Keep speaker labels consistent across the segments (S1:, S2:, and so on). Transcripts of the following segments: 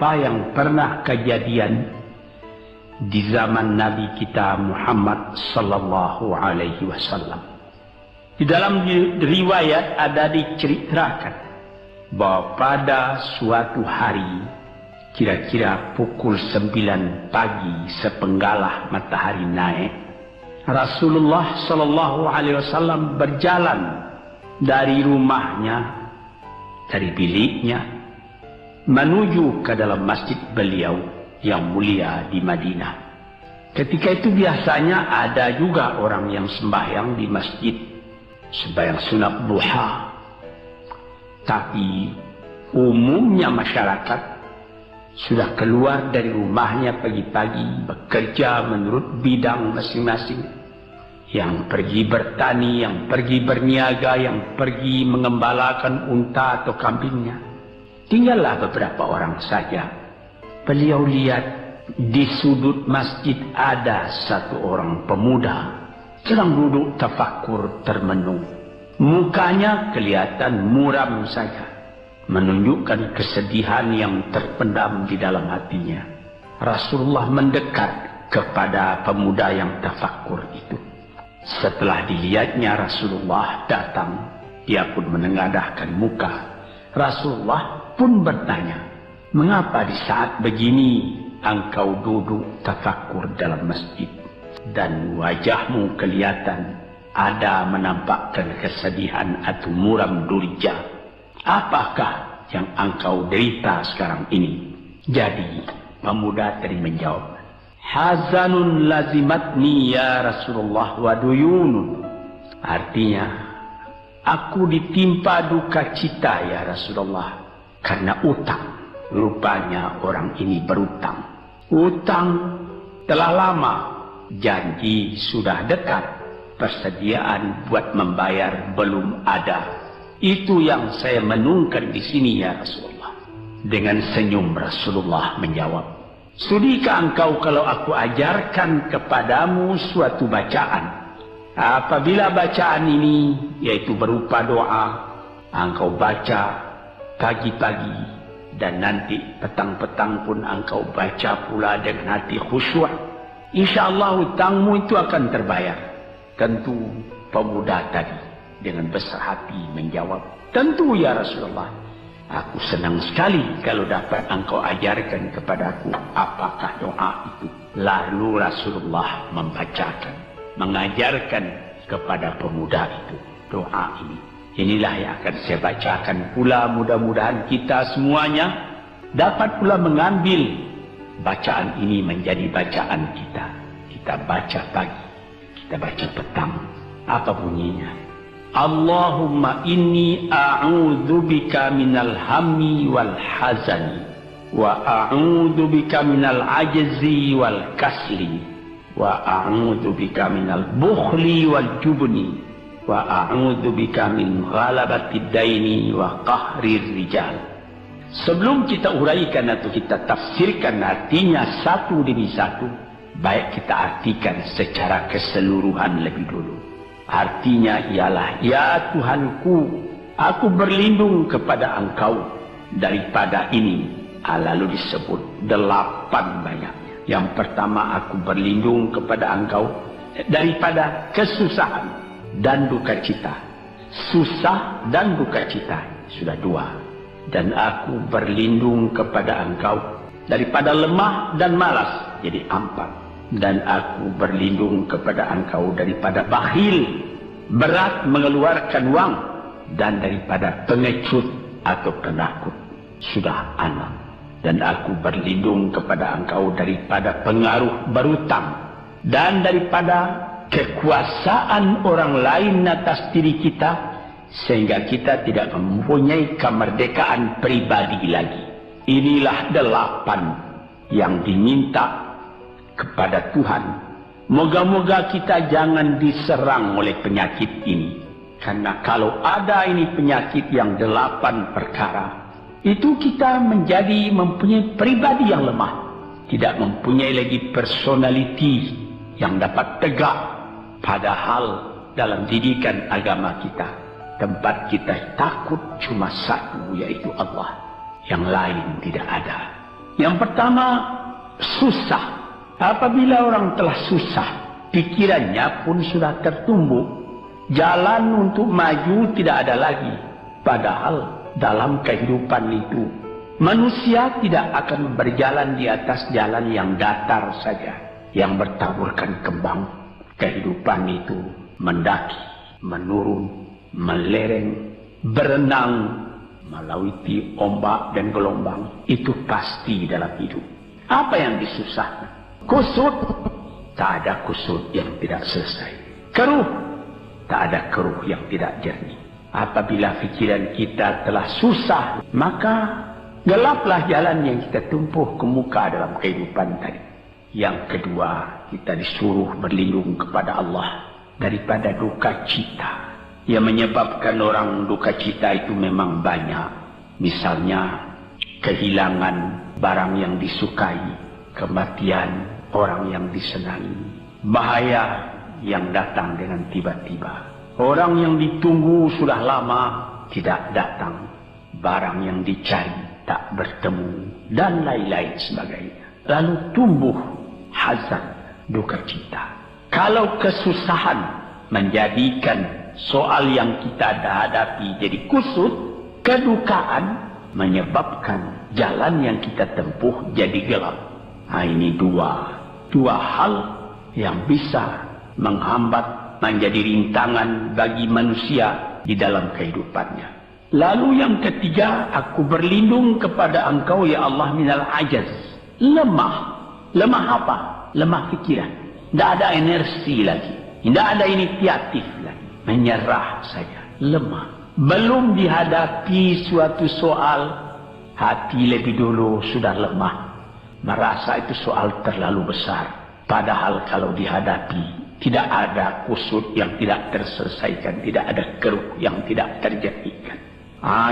S1: apa yang pernah kejadian di zaman Nabi kita Muhammad sallallahu alaihi wasallam. Di dalam riwayat ada diceritakan bahwa pada suatu hari, kira-kira pukul 9 pagi sepenggalah matahari naik, Rasulullah sallallahu alaihi wasallam berjalan dari rumahnya, dari biliknya, menuju ke dalam masjid beliau yang mulia di Madinah. Ketika itu biasanya ada juga orang yang sembahyang di masjid, sembahyang sunat duha. Tapi umumnya masyarakat sudah keluar dari rumahnya pagi-pagi, bekerja menurut bidang masing-masing. Yang pergi bertani, yang pergi berniaga, yang pergi mengembalakan unta atau kambingnya. Tinggallah beberapa orang saja. Beliau lihat di sudut masjid ada satu orang pemuda sedang duduk tafakur termenung. Mukanya kelihatan muram saja, menunjukkan kesedihan yang terpendam di dalam hatinya. Rasulullah mendekat kepada pemuda yang tafakur itu. Setelah dilihatnya Rasulullah datang, dia pun menengadahkan muka. Rasulullah pun bertanya, "Mengapa di saat begini engkau duduk tafakur dalam masjid dan wajahmu kelihatan ada menampakkan kesedihan atau muram durja? Apakah yang engkau derita sekarang ini?" Jadi pemuda tadi menjawab, "Hazanun lazimatni ya Rasulullah wa duyunun." Artinya, aku ditimpa duka cita ya Rasulullah karena utang. Rupanya orang ini berutang. Utang telah lama, janji sudah dekat, persediaan buat membayar belum ada. Itu yang saya menungkan di sini ya Rasulullah. Dengan senyum Rasulullah menjawab, "Sudikah engkau kalau aku ajarkan kepadamu suatu bacaan? Apabila bacaan ini, yaitu berupa doa, engkau baca pagi-pagi dan nanti petang-petang pun engkau baca pula dengan hati khusyuk, insyaallah hutangmu itu akan terbayar." Tentu pemuda tadi dengan besar hati menjawab, "Tentu ya Rasulullah. Aku senang sekali kalau dapat engkau ajarkan kepadaku apakah doa itu." Lalu Rasulullah membacakan, mengajarkan kepada pemuda itu doa ini. Inilah yang akan saya bacakan pula, mudah-mudahan kita semuanya dapat pula mengambil bacaan ini menjadi bacaan kita. Kita baca pagi, kita baca petang. Apa bunyinya? Allahumma inni a'udzubika minal hammi wal hazani wa a'udzubika minal ajzi wal kasli wa a'udzubika minal bukhli wal jubni wa a'udzubika min ghalabatid daini wa qahrir rijal. Sebelum kita uraikan atau kita tafsirkan artinya satu demi satu, baik kita artikan secara keseluruhan lebih dulu. Artinya ialah, ya Tuhanku, aku berlindung kepada Engkau daripada ini. Lalu disebut 8 banyaknya. Yang pertama, aku berlindung kepada Engkau daripada kesusahan dan duka cita. Susah dan duka cita sudah 2. Dan aku berlindung kepada Engkau daripada lemah dan malas, jadi 4. Dan aku berlindung kepada Engkau daripada bakhil, berat mengeluarkan wang, dan daripada pengecut atau penakut, sudah 6. Dan aku berlindung kepada Engkau daripada pengaruh berutang, dan daripada kekuasaan orang lain atas diri kita, sehingga kita tidak mempunyai kemerdekaan pribadi lagi. Inilah 8 yang diminta kepada Tuhan. Moga-moga kita jangan diserang oleh penyakit ini. Karena kalau ada ini penyakit yang 8 perkara, itu kita menjadi mempunyai pribadi yang lemah. Tidak mempunyai lagi personality yang dapat tegak. Padahal dalam didikan agama kita, tempat kita takut cuma satu, yaitu Allah. Yang lain tidak ada. Yang pertama, susah. Apabila orang telah susah, pikirannya pun sudah tertumbuk. Jalan untuk maju tidak ada lagi. Padahal dalam kehidupan itu, manusia tidak akan berjalan di atas jalan yang datar saja, yang bertaburkan kembang. Kehidupan itu mendaki, menurun, melereng, berenang, melalui ombak dan gelombang. Itu pasti dalam hidup. Apa yang disusahkan? Kusut. Tak ada kusut yang tidak selesai. Keruh. Tak ada keruh yang tidak jernih. Apabila pikiran kita telah susah, maka gelaplah jalan yang kita tumpuh ke muka dalam kehidupan tadi. Yang kedua, kita disuruh berlindung kepada Allah daripada duka cita. Yang menyebabkan orang duka cita itu memang banyak. Misalnya, kehilangan barang yang disukai, kematian orang yang disenangi, bahaya yang datang dengan tiba-tiba. Orang yang ditunggu sudah lama tidak datang, barang yang dicari tak bertemu, dan lain-lain sebagainya. Lalu tumbuh hazan, duka cita. Kalau kesusahan menjadikan soal yang kita hadapi jadi kusut, kedukaan menyebabkan jalan yang kita tempuh jadi gelap. Nah, ini dua hal yang bisa menghambat, menjadi rintangan bagi manusia di dalam kehidupannya. Lalu yang ketiga, aku berlindung kepada Engkau ya Allah minal ajaz. Lemah. Lemah apa? Lemah pikiran. Tidak ada energi lagi. Tidak ada inisiatif lagi. Menyerah saja. Lemah. Belum dihadapi suatu soal, hati lebih dulu sudah lemah. Merasa itu soal terlalu besar. Padahal kalau dihadapi, tidak ada kusut yang tidak terselesaikan. Tidak ada keruh yang tidak terjadikan.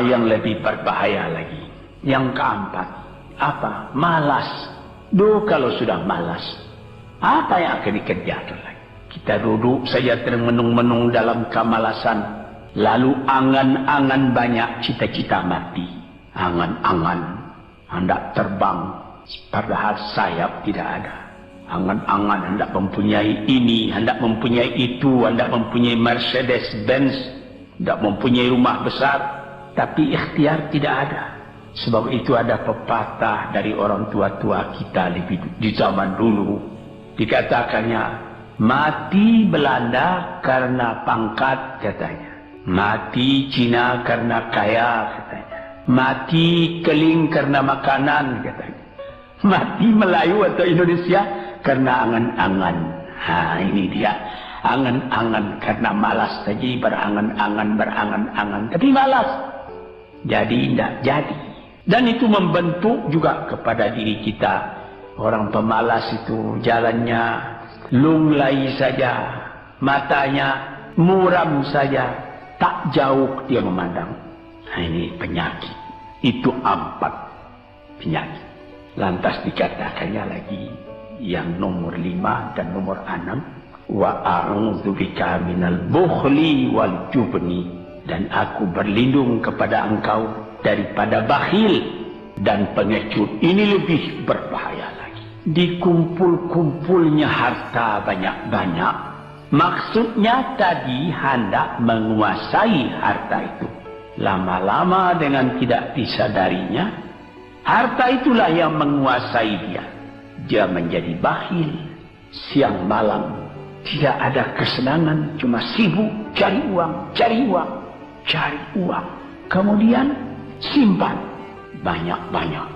S1: Yang lebih berbahaya lagi. Yang keempat, apa? Malas. Kalau sudah malas, apa yang akan dikerjakan lagi? Kita duduk saja termenung-menung dalam kemalasan. Lalu angan-angan banyak, cita-cita mati. Angan-angan hendak terbang, padahal sayap tidak ada. Angan-angan hendak mempunyai ini, hendak mempunyai itu, hendak mempunyai Mercedes-Benz, hendak mempunyai rumah besar, tapi ikhtiar tidak ada. Sebab itu ada pepatah dari orang tua-tua kita di zaman dulu. Dikatakannya, mati Belanda karena pangkat, katanya. Mati Cina karena kaya, katanya. Mati Keling karena makanan, katanya. Mati Melayu atau Indonesia karena angan-angan. Ini dia. Angan-angan karena malas saja, berangan-angan. Tapi malas. Jadi tidak jadi. Dan itu membentuk juga kepada diri kita. Orang pemalas itu jalannya lunglai saja. Matanya muram saja. Tak jauh dia memandang. Ini penyakit. Itu 4 penyakit. Lantas dikatakannya lagi yang nomor 5 dan nomor 6. Wa a'udzubika minal bukhli wal jubni. Dan aku berlindung kepada Engkau daripada bakhil dan pengecut. Ini lebih berbahaya lagi. Dikumpul-kumpulnya harta banyak-banyak. Maksudnya tadi hendak menguasai harta itu. Lama-lama dengan tidak disadarinya, harta itulah yang menguasai dia. Dia menjadi bakhil. Siang malam tidak ada kesenangan, cuma sibuk cari uang. Kemudian simpan banyak-banyak.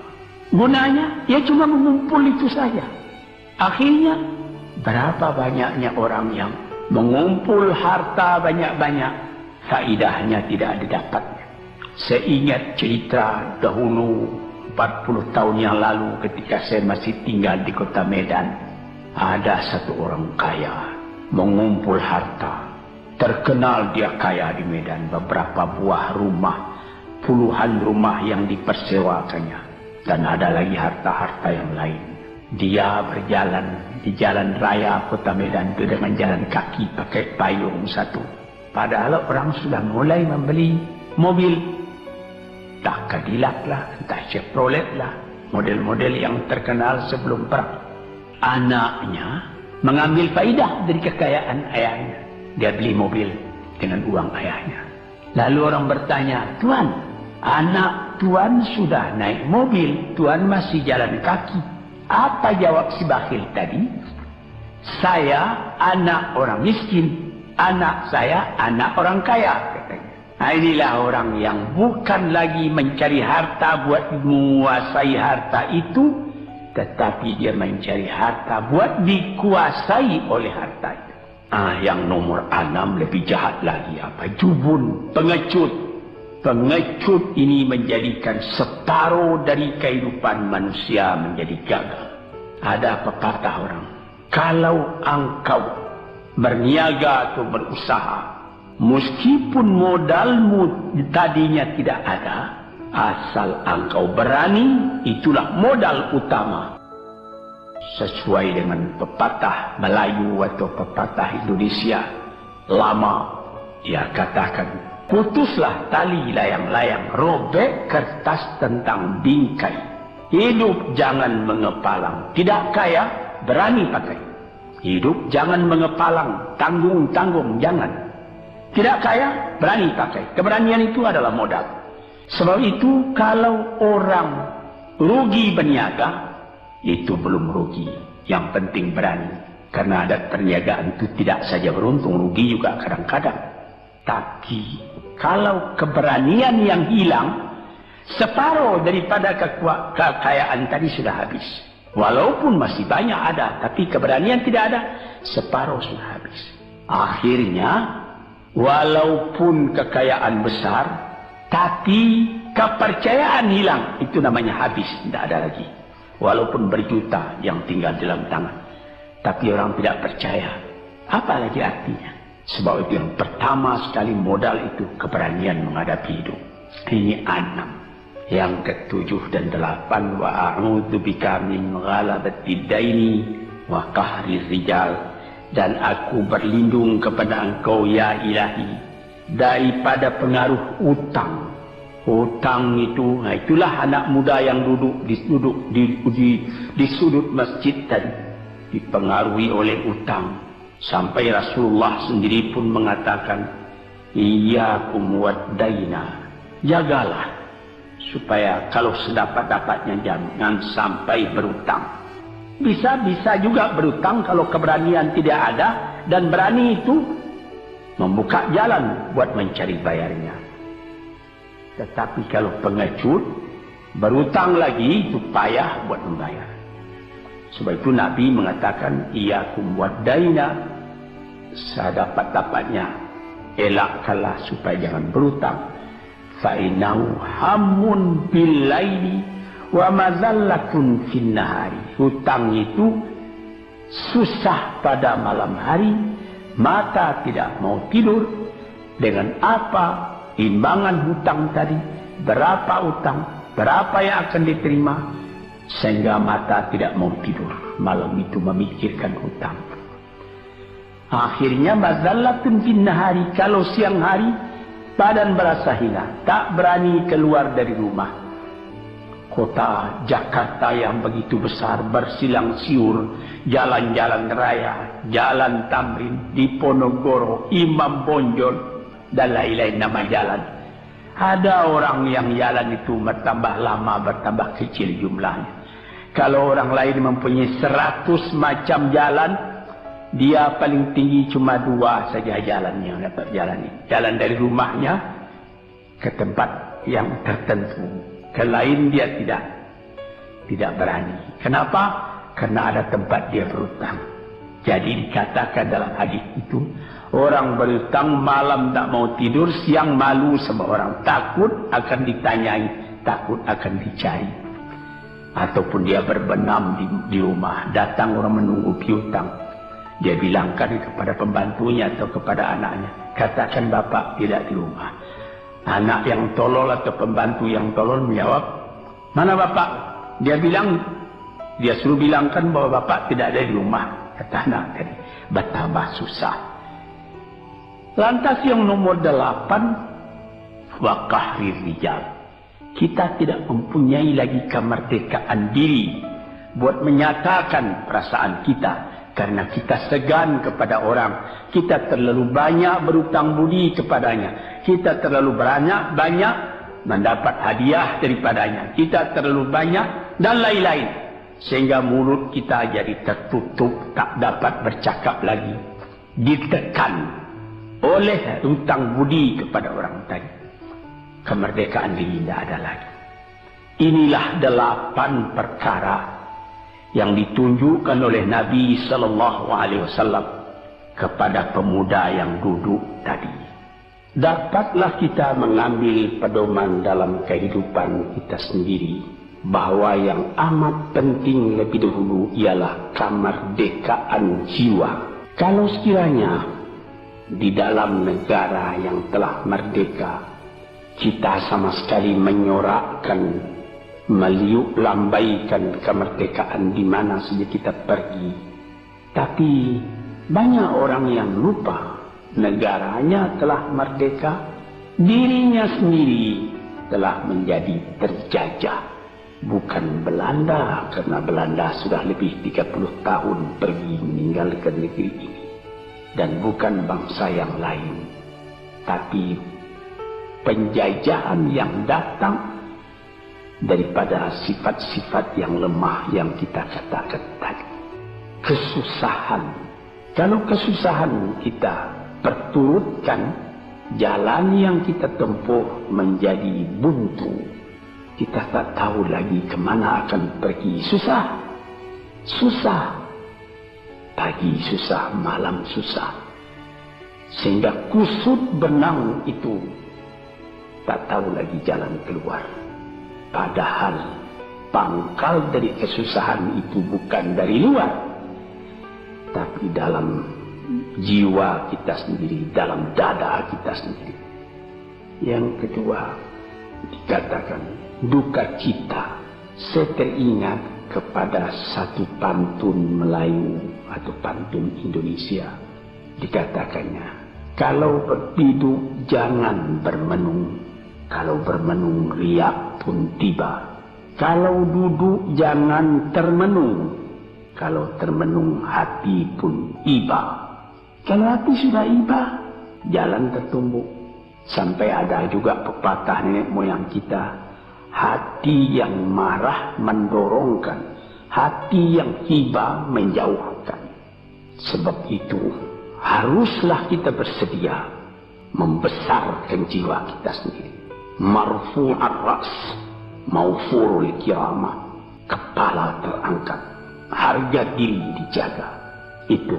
S1: Gunanya ya cuma mengumpul itu saja. Akhirnya berapa banyaknya orang yang mengumpul harta banyak-banyak, faidahnya tidak didapatnya. Seingat cerita dahulu 40 tahun yang lalu ketika saya masih tinggal di kota Medan, ada satu orang kaya mengumpul harta. Terkenal dia kaya di Medan, beberapa buah rumah, puluhan rumah yang dipersewakannya, dan ada lagi harta-harta yang lain. Dia berjalan di jalan raya kota Medan itu dengan jalan kaki pakai payung satu. Padahal orang sudah mulai membeli mobil, entah Cadillac lah, entah Chevrolet lah, model-model yang terkenal sebelum perang. Anaknya mengambil faidah dari kekayaan ayahnya. Dia beli mobil dengan uang ayahnya. Lalu orang bertanya, "Tuan, anak Tuan sudah naik mobil, Tuan masih jalan kaki." Apa jawab si bakhil tadi? "Saya anak orang miskin, anak saya anak orang kaya," katanya. Nah, inilah orang yang bukan lagi mencari harta buat menguasai harta itu, tetapi dia mencari harta buat dikuasai oleh harta itu. Yang nomor 6 lebih jahat lagi. Apa? Jubun, pengecut. Pengecut ini menjadikan separuh dari kehidupan manusia menjadi gagal. Ada pepatah orang, kalau engkau berniaga atau berusaha, meskipun modalmu tadinya tidak ada, asal engkau berani, itulah modal utama. Sesuai dengan pepatah Melayu atau pepatah Indonesia lama, ia katakan, putuslah tali layang-layang, robek kertas tentang bingkai. Hidup jangan mengepalang, tidak kaya berani pakai. Hidup jangan mengepalang, tanggung-tanggung jangan. Tidak kaya berani pakai. Keberanian itu adalah modal. Sebab itu kalau orang rugi berniaga, itu belum rugi. Yang penting berani. Karena adat perniagaan itu tidak saja beruntung, rugi juga kadang-kadang. Tapi kalau keberanian yang hilang, separuh daripada kekayaan tadi sudah habis. Walaupun masih banyak ada, tapi keberanian tidak ada, separuh sudah habis. Akhirnya, walaupun kekayaan besar, tapi kepercayaan hilang, itu namanya habis, tidak ada lagi. Walaupun berjuta yang tinggal dalam tangan, tapi orang tidak percaya. Apa lagi artinya? Sebab itu yang pertama sekali modal itu keberanian menghadapi hidup. Ini 6. Yang ke-7 dan 8, wa a'udzu bika min ghalabati daini wa qahri rijal, dan aku berlindung kepada Engkau ya Ilahi daripada pengaruh utang. Hutang itu, itulah anak muda yang duduk di sudut masjid tadi, dipengaruhi oleh utang. Sampai Rasulullah sendiri pun mengatakan, iyyakum wad-daina, jagalah supaya kalau sedapat-dapatnya jangan sampai berutang. Bisa juga berutang kalau keberanian tidak ada, dan berani itu membuka jalan buat mencari bayarnya. Tetapi kalau pengecut, berutang lagi, itu payah buat membayar. Sebab itu Nabi mengatakan, iyyakum wad-daina, sedapat-dapatnya elakkanlah supaya jangan berutang. Fa'innahu hammun bil-laili wa mazallatun fin-nahari. Hutang itu susah pada malam hari, mata tidak mau tidur. Dengan apa? Timbangan hutang tadi, berapa utang, berapa yang akan diterima, sehingga mata tidak mau tidur malam itu memikirkan hutang. Akhirnya mazallatun fin nahari, kalau siang hari badan berasa hina, tak berani keluar dari rumah. Kota Jakarta yang begitu besar, bersilang siur, jalan-jalan raya, jalan Tamrin, Diponegoro, Imam Bonjol, dan lain-lain nama jalan. Ada orang yang jalan itu bertambah lama, bertambah kecil jumlahnya. Kalau orang lain mempunyai 100 macam jalan, dia paling tinggi cuma 2 saja jalannya yang dapat jalani. Jalan dari rumahnya ke tempat yang tertentu, ke lain dia tidak berani. Kenapa? Karena ada tempat dia berutang. Jadi dikatakan dalam hadis itu, orang berutang malam tak mau tidur, siang malu sama orang, takut akan ditanyai, takut akan dicari. Ataupun dia berbenam di rumah, datang orang menunggu piutang, dia bilangkan kepada pembantunya atau kepada anaknya, katakan bapak tidak di rumah. Anak yang tolol atau pembantu yang tolol menjawab, mana bapak? Dia suruh bilangkan bahwa bapak tidak ada di rumah. Kata anak tadi, betapa susah. Lantas yang nomor 8, wa qahri rijal. Kita tidak mempunyai lagi kemerdekaan diri buat menyatakan perasaan kita, karena kita segan kepada orang. Kita terlalu banyak berutang budi kepadanya. Kita terlalu banyak mendapat hadiah daripadanya. Kita terlalu banyak dan lain-lain. Sehingga mulut kita jadi tertutup, tak dapat bercakap lagi. Ditekan oleh hutang budi kepada orang tadi. Kemerdekaan diri tidak ada lagi. Inilah 8 perkara yang ditunjukkan oleh Nabi SAW kepada pemuda yang duduk tadi. Dapatlah kita mengambil pedoman dalam kehidupan kita sendiri, bahwa yang amat penting lebih dahulu ialah kemerdekaan jiwa. Kalau sekiranya di dalam negara yang telah merdeka kita sama sekali menyorakkan, meliuk lambaikan kemerdekaan di mana saja kita pergi, tapi banyak orang yang lupa negaranya telah merdeka, dirinya sendiri telah menjadi terjajah. Bukan Belanda, karena Belanda sudah lebih 30 tahun pergi meninggalkan negeri ini, dan bukan bangsa yang lain, tapi penjajahan yang datang daripada sifat-sifat yang lemah yang kita katakan tadi. Kesusahan. Kalau kesusahan kita perturutkan, jalan yang kita tempuh menjadi buntu. Kita tak tahu lagi kemana akan pergi. Susah. Susah. Pagi susah, malam susah. Sehingga kusut benang itu tak tahu lagi jalan keluar. Padahal pangkal dari kesusahan itu bukan dari luar, tapi dalam jiwa kita sendiri, dalam dada kita sendiri. Yang kedua, dikatakan duka cita. Saya teringat kepada satu pantun Melayu atau pantun Indonesia. Dikatakannya, kalau berhidup jangan bermenung, kalau bermenung riak pun tiba. Kalau duduk jangan termenung, kalau termenung hati pun iba. Kalau hati sudah iba, jalan tertumbuk. Sampai ada juga pepatah nenek moyang kita, hati yang marah mendorongkan, hati yang iba menjauhkan. Sebab itu haruslah kita bersedia membesarkan jiwa kita sendiri. Marfu'ar ras, maufurul kiramah, kepala terangkat, harga diri dijaga. Itu.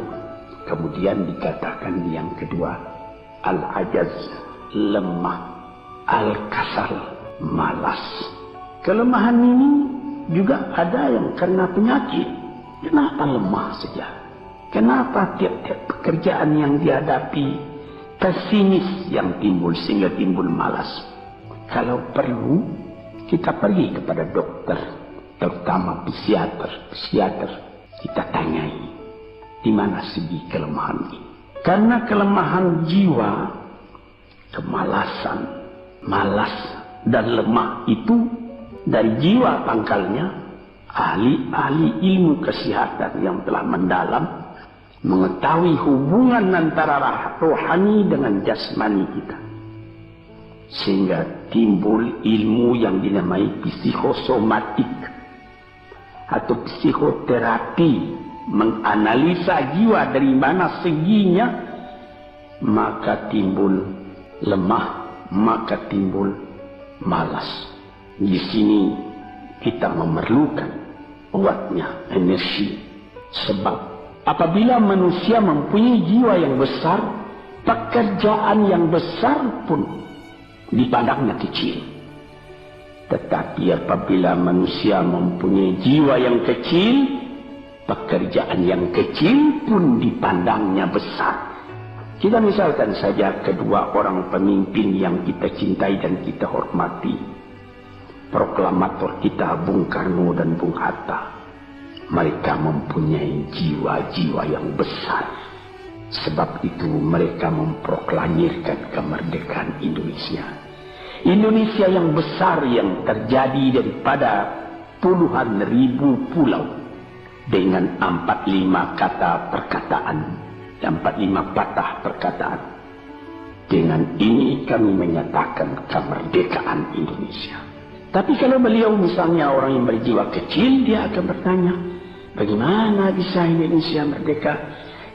S1: Kemudian dikatakan yang kedua, al-ajaz, lemah, al-kasal, malas. Kelemahan ini juga ada yang karena penyakit. Kenapa lemah saja? Kenapa tiap-tiap pekerjaan yang dihadapi pesimis yang timbul sehingga timbul malas? Kalau perlu, kita pergi kepada dokter, terutama psikiater. Kita tanyai, di mana segi kelemahan ini? Karena kelemahan jiwa, kemalasan, malas dan lemah itu dari jiwa pangkalnya. Ahli-ahli ilmu kesehatan yang telah mendalam mengetahui hubungan antara rohani dengan jasmani kita, sehingga timbul ilmu yang dinamai psikosomatik atau psikoterapi, menganalisa jiwa dari mana seginya, maka timbul lemah, maka timbul malas. Di sini kita memerlukan kuatnya energi, sebab apabila manusia mempunyai jiwa yang besar, pekerjaan yang besar pun dipandangnya kecil. Tetapi apabila manusia mempunyai jiwa yang kecil, pekerjaan yang kecil pun dipandangnya besar. Kita misalkan saja kedua orang pemimpin yang kita cintai dan kita hormati, proklamator kita Bung Karno dan Bung Hatta. Mereka mempunyai jiwa-jiwa yang besar. Sebab itu mereka memproklamirkan kemerdekaan Indonesia. Indonesia yang besar yang terjadi daripada puluhan ribu pulau dengan 45 kata perkataan, 45 patah perkataan. Dengan ini kami menyatakan kemerdekaan Indonesia. Tapi kalau beliau misalnya orang yang berjiwa kecil, dia akan bertanya, bagaimana bisa Indonesia merdeka?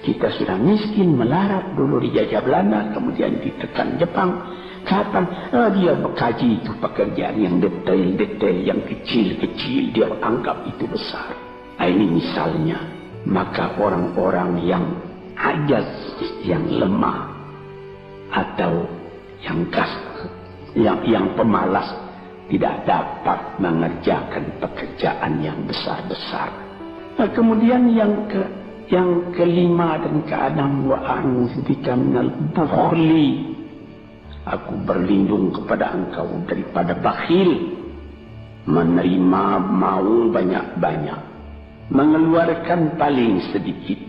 S1: Kita sudah miskin, melarat, dulu dijajah Belanda, kemudian ditekan Jepang. Kapan? Dia mengkaji itu pekerjaan yang detail-detail, yang kecil-kecil, dia anggap itu besar. Ini misalnya, maka orang-orang yang ajaz, yang lemah, atau yang pemalas, tidak dapat mengerjakan pekerjaan yang besar-besar. Kemudian yang kelima dan keenam, wa a'udzubika minal bukhli. Aku berlindung kepada engkau daripada bakhil, menerima mau banyak-banyak, mengeluarkan paling sedikit.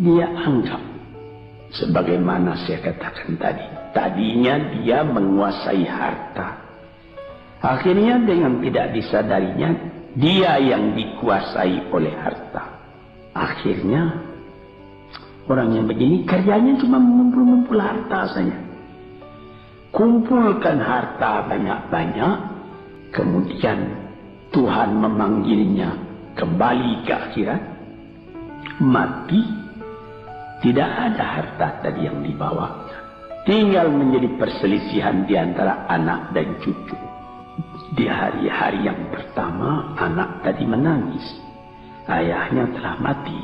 S1: Dia anggap, sebagaimana saya katakan tadi, tadinya dia menguasai harta. Akhirnya dengan tidak disadarinya, dia yang dikuasai oleh harta. Akhirnya orang yang begini kerjanya cuma mengumpul-ngumpul harta saja. Kumpulkan harta banyak-banyak, kemudian Tuhan memanggilnya kembali ke akhirat, mati, tidak ada harta tadi yang dibawanya. Tinggal menjadi perselisihan di antara anak dan cucu. Di hari-hari yang pertama, anak tadi menangis. Ayahnya telah mati.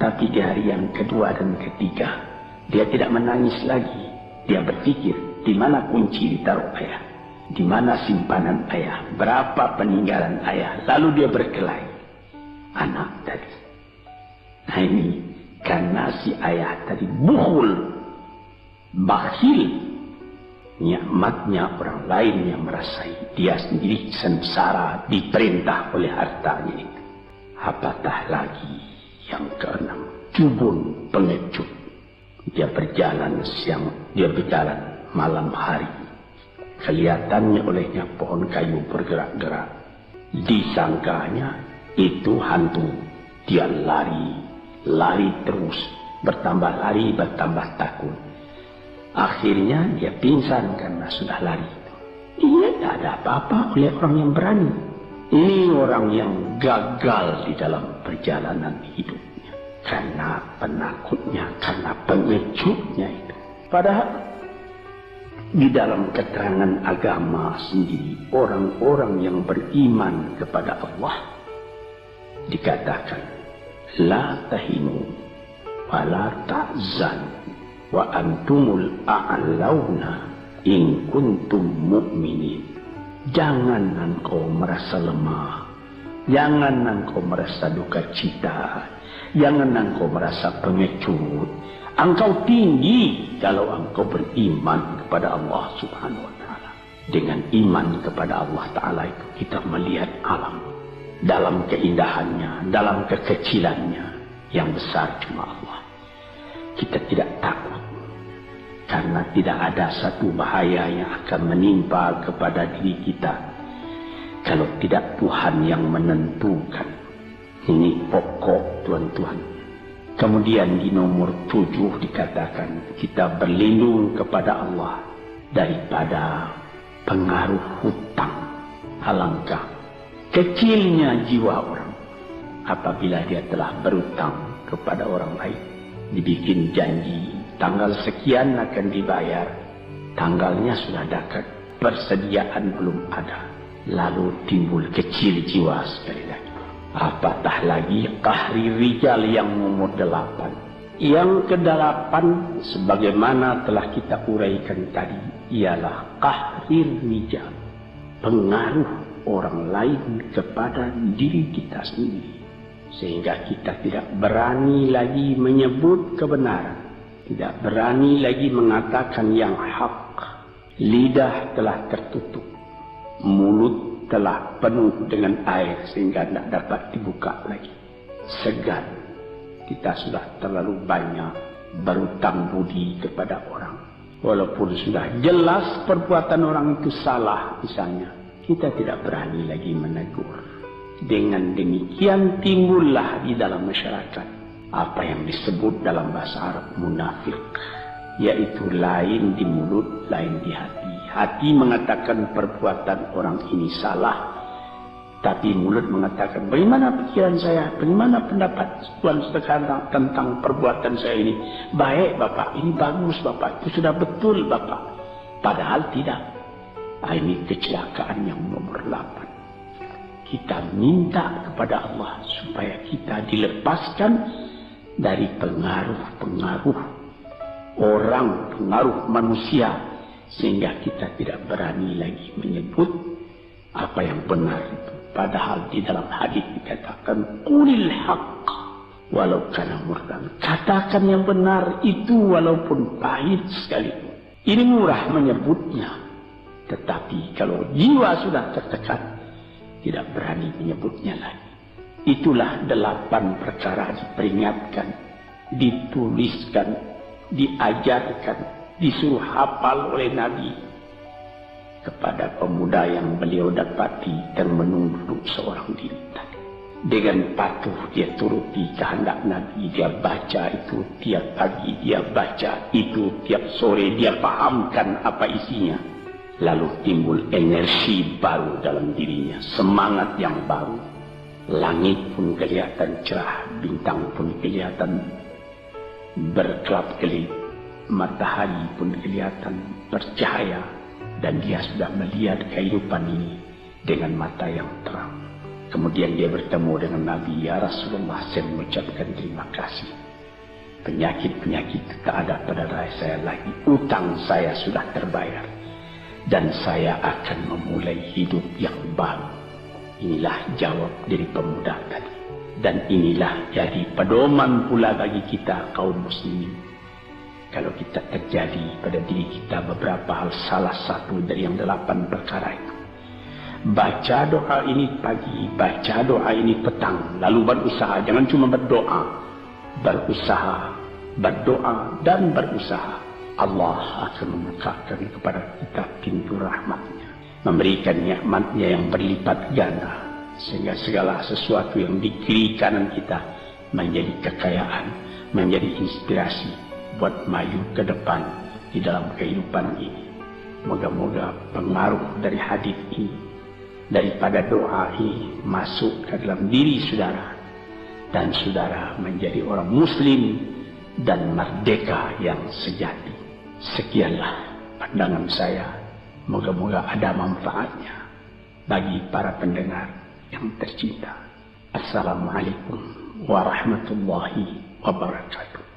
S1: Tapi di hari yang kedua dan ketiga, dia tidak menangis lagi. Dia berpikir, di mana kunci ditaruh ayah? Di mana simpanan ayah? Berapa peninggalan ayah? Lalu dia berkelahi. Anak tadi. Nah ini, karena si ayah tadi bukhul, bakhil, nikmatnya orang lain yang merasai, dia sendiri sengsara diperintah oleh hartanya itu. Apatah lagi yang keenam, jubun, pengecut. Dia berjalan siang, dia berjalan malam hari. Kelihatannya olehnya pohon kayu bergerak-gerak. Disangkanya itu hantu. Dia lari terus, bertambah lari, bertambah takut. Akhirnya dia pingsan karena sudah lari. Ia tidak ada apa-apa oleh orang yang berani. Ini orang yang gagal di dalam perjalanan hidupnya. Karena penakutnya, karena pengecutnya itu. Padahal di dalam keterangan agama sendiri, orang-orang yang beriman kepada Allah dikatakan, la tahinu wa la ta'zan wa antumul a'launa in kuntum mu'minin. Jangan engkau merasa lemah, jangan engkau merasa duka cita, jangan engkau merasa pengecut. Engkau tinggi kalau engkau beriman kepada Allah Subhanahu wa ta'ala. Dengan iman kepada Allah Ta'ala itu kita melihat alam dalam keindahannya, dalam kekecilannya. Yang besar cuma Allah. Kita tidak takut karena tidak ada satu bahaya yang akan menimpa kepada diri kita kalau tidak Tuhan yang menentukan. Ini pokok tuan-tuan. Kemudian di nomor 7 dikatakan kita berlindung kepada Allah daripada pengaruh hutang. Alangkah kecilnya jiwa orang apabila dia telah berutang kepada orang lain. Dibikin janji, tanggal sekian akan dibayar. Tanggalnya sudah dekat, persediaan belum ada. Lalu timbul kecil jiwa sekali lagi. Apatah lagi qahri rijal yang nomor 8. Yang ke-8 sebagaimana telah kita uraikan tadi ialah qahri rijal. Pengaruh orang lain kepada diri kita sendiri. Sehingga kita tidak berani lagi menyebut kebenaran. Tidak berani lagi mengatakan yang hak. Lidah telah tertutup. Mulut telah penuh dengan air sehingga tidak dapat dibuka lagi. Segan. Kita sudah terlalu banyak berutang budi kepada orang. Walaupun sudah jelas perbuatan orang itu salah misalnya, kita tidak berani lagi menegur. Dengan demikian timbullah di dalam masyarakat apa yang disebut dalam bahasa Arab munafik, yaitu lain di mulut, lain di hati. Hati mengatakan perbuatan orang ini salah, tapi mulut mengatakan, bagaimana pikiran saya, bagaimana pendapat Tuhan sekarang tentang perbuatan saya ini. Baik Bapak, ini bagus Bapak, itu sudah betul Bapak. Padahal tidak. Ini kecelakaan yang nomor 8. Kita minta kepada Allah supaya kita dilepaskan dari pengaruh-pengaruh orang, pengaruh manusia, sehingga kita tidak berani lagi menyebut apa yang benar itu. Padahal di dalam hadis dikatakan qulil haqq walau kana murran. Katakan yang benar itu walaupun pahit sekalipun. Ini murah menyebutnya, tetapi kalau jiwa sudah tertekan, tidak berani menyebutnya lagi. Itulah 8 perkara diperingatkan, dituliskan, diajarkan, disuruh hafal oleh Nabi kepada pemuda yang beliau dapati termenung duduk seorang diri tadi. Dengan patuh dia turuti kehendak Nabi, dia baca itu tiap pagi, dia baca itu tiap sore, dia pahamkan apa isinya. Lalu timbul energi baru dalam dirinya, semangat yang baru. Langit pun kelihatan cerah, bintang pun kelihatan berkelap-kelip, matahari pun kelihatan bercahaya. Dan dia sudah melihat kehidupan ini dengan mata yang terang. Kemudian dia bertemu dengan Nabi, ya Rasulullah, saya mengucapkan terima kasih. Penyakit-penyakit tak ada pada saya lagi. Utang saya sudah terbayar. Dan saya akan memulai hidup yang baru. Inilah jawab dari pemuda tadi. Dan inilah jadi pedoman pula bagi kita kaum muslimin. Kalau kita terjadi pada diri kita beberapa hal, salah satu dari yang 8 perkara itu, baca doa ini pagi, baca doa ini petang, lalu berusaha, jangan cuma berdoa, berusaha, berdoa dan berusaha. Allah akan membukakan kepada kita pintu rahmatnya, memberikan nikmatnya yang berlipat ganda, sehingga segala sesuatu yang di kiri kanan kita menjadi kekayaan, menjadi inspirasi buat maju ke depan di dalam kehidupan ini. Moga-moga pengaruh dari hadis ini, daripada doa ini, masuk ke dalam diri saudara, dan saudara menjadi orang muslim dan merdeka yang sejati. Sekianlah pandangan saya. Moga-moga ada manfaatnya bagi para pendengar yang tercinta. Assalamualaikum warahmatullahi wabarakatuh.